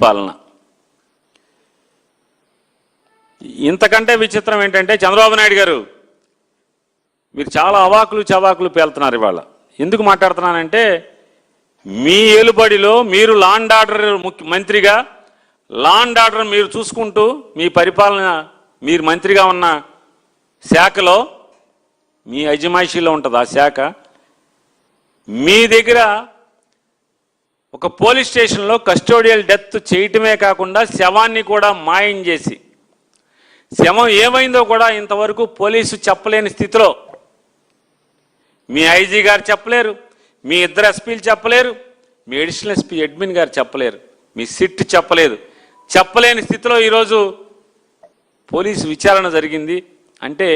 పాలన. ఇంతకంటే విచిత్రం ఏంటంటే చంద్రబాబు నాయుడు గారు మీరు చాలా అవాకులు చవాకులు పేలుతున్నారు ఇవాళ. ఎందుకు మాట్లాడుతున్నానంటే మీ ఏలుబడిలో మీరు లా అండ్ ఆర్డర్ మంత్రిగా లా అండ్ ఆర్డర్ మీరు చూసుకుంటూ మీ పరిపాలన మీరు మంత్రిగా ఉన్న శాఖలో మీ అజమాయిషీలో ఉంటుంది ఆ శాఖ. మీ దగ్గర ఒక పోలీస్ స్టేషన్లో కస్టోడియల్ డెత్ చేయటమే కాకుండా శవాన్ని కూడా మాయం చేసి శవం ఏమైందో కూడా ఇంతవరకు పోలీసు చెప్పలేని స్థితిలో మీ ఐజీ గారు చెప్పలేరు, మీ ఇద్దరు ఎస్పీలు చెప్పలేరు, మీ అడిషనల్ ఎస్పీ అడ్మిన్ గారు చెప్పలేరు, మీ సిట్ చెప్పలేదు. చెప్పలేని స్థితిలో ఈరోజు పోలీసు విచారణ జరిగింది అంటే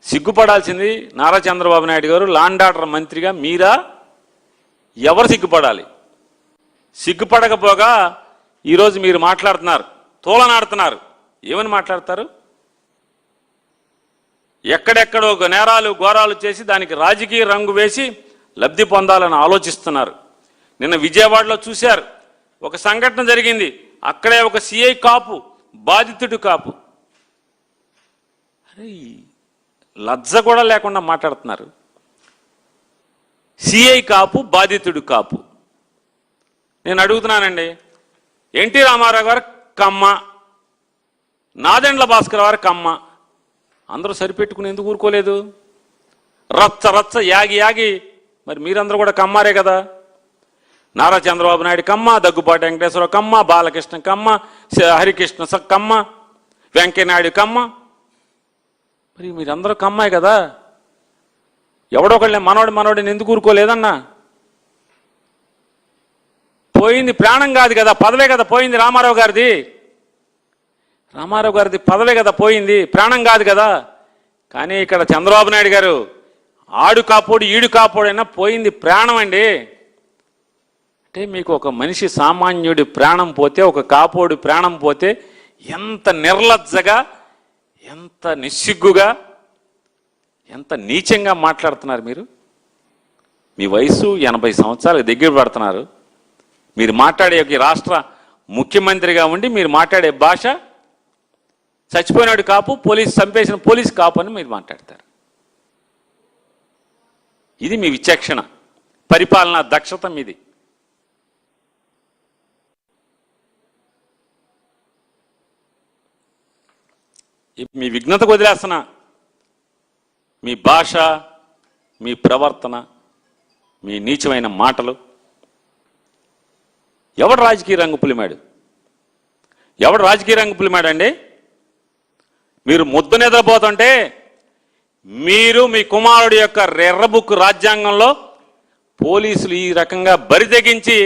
సిగ్గుపడాల్సింది నారా చంద్రబాబు నాయుడు గారు లా అండ్ ఆర్డర్ మంత్రిగా మీరా? ఎవరు సిగ్గుపడాలి? సిగ్గుపడకపోగా ఈరోజు మీరు మాట్లాడుతున్నారు, తోలనాడుతున్నారు. ఏమని మాట్లాడతారు? ఎక్కడెక్కడో నేరాలు ఘోరాలు చేసి దానికి రాజకీయ రంగు వేసి లబ్ధి పొందాలని ఆలోచిస్తున్నారు. నిన్న విజయవాడలో చూశారు, ఒక సంఘటన జరిగింది. అక్కడే ఒక సిఐ కాపు, బాధితుడు కాపు. అరే లజ్జ కూడా లేకుండా మాట్లాడుతున్నారు. సిఐ కాపు, బాధితుడు కాపు. నేను అడుగుతున్నానండి, ఎన్టీ రామారావు గారు కమ్మ, నాదెండ్ల భాస్కర్ గారు కమ్మ, అందరూ సరిపెట్టుకుని ఎందుకు ఊరుకోలేదు? రచ్చ రచ్చ యాగి యాగి మరి మీరందరూ కూడా కమ్మారే కదా. నారా చంద్రబాబు నాయుడు కమ్మ, దగ్గుబాటి వెంకటేశ్వరరావు కమ్మ, బాలకృష్ణ కమ్మ, హరికృష్ణ కమ్మ, వెంకయ్యనాయుడు కమ్మ. మరి మీరందరూ కమ్మాయి కదా. ఎవడొకళ్ళే మనోడిని ఎందుకు ఊరుకోలేదన్నా? పోయింది ప్రాణం కాదు కదా, పదవే కదా పోయింది. రామారావు గారిది పదవే కదా పోయింది, ప్రాణం కాదు కదా. కానీ ఇక్కడ చంద్రబాబు నాయుడు గారు ఆడు కాపోడు ఈడు కాపోడైనా పోయింది ప్రాణం అండి. అంటే మీకు ఒక మనిషి సామాన్యుడి ప్రాణం పోతే, ఒక కాపోడు ప్రాణం పోతే ఎంత నిర్లజ్జగా, ఎంత నిస్సిగ్గుగా, ఎంత నీచంగా మాట్లాడుతున్నారు మీరు. మీ వయసు 80 సంవత్సరాలకు దగ్గర పడుతున్నారు. మీరు మాట్లాడే ఒక రాష్ట్ర ముఖ్యమంత్రిగా ఉండి మీరు మాట్లాడే భాష చచ్చిపోయినాడు కాపు, పోలీసు చంపేసిన పోలీసు కాపు అని మీరు మాట్లాడతారు. ఇది మీ విచక్షణ, పరిపాలనా దక్షత మీది. మీ విఘ్నతకు వదిలేస్తున్నా. మీ భాష, మీ ప్రవర్తన, మీ నీచమైన మాటలు. ఎవడు రాజకీయ రంగు పులిమాడండి? మీరు ముద్దు నిద్రపోతుంటే మీరు మీ కుమారుడి యొక్క ఎర్రబుక్ రాజ్యాంగంలో పోలీసులు ఈ రకంగా బరి తెగించి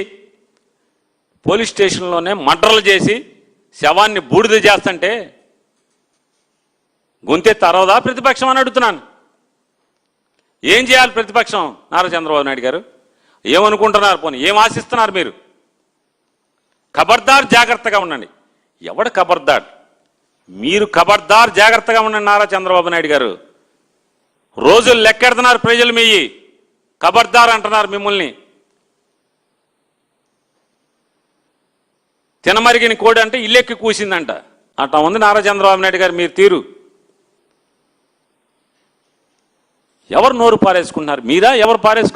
పోలీస్ స్టేషన్లోనే మర్డర్లు చేసి శవాన్ని బూడిద చేస్తుంటే గొంతె తరవదా ప్రతిపక్షం అని అడుగుతున్నాను. ఏం చేయాలి ప్రతిపక్షం? నారా చంద్రబాబు నాయుడు గారు ఏమనుకుంటున్నారు? పోనీ ఏం ఆశిస్తున్నారు మీరు? ఖబర్దార్, జాగ్రత్తగా ఉండండి. ఎవడు ఖబర్దార్? మీరు ఖబర్దార్, జాగ్రత్తగా ఉండండి. నారా చంద్రబాబు నాయుడు గారు రోజులు లెక్కెడుతున్నారు ప్రజలు. మీ ఖబర్దార్ అంటున్నారు మిమ్మల్ని. తినమరిగిన కోడి అంటే ఇల్లెక్కి కూసిందంట. అట్లా ఉంది నారా చంద్రబాబు నాయుడు గారు మీరు తీరు. ఎవరు నోరు పారేసుకున్నారు? మీరా? ఎవరు పారేసుకున్నారు?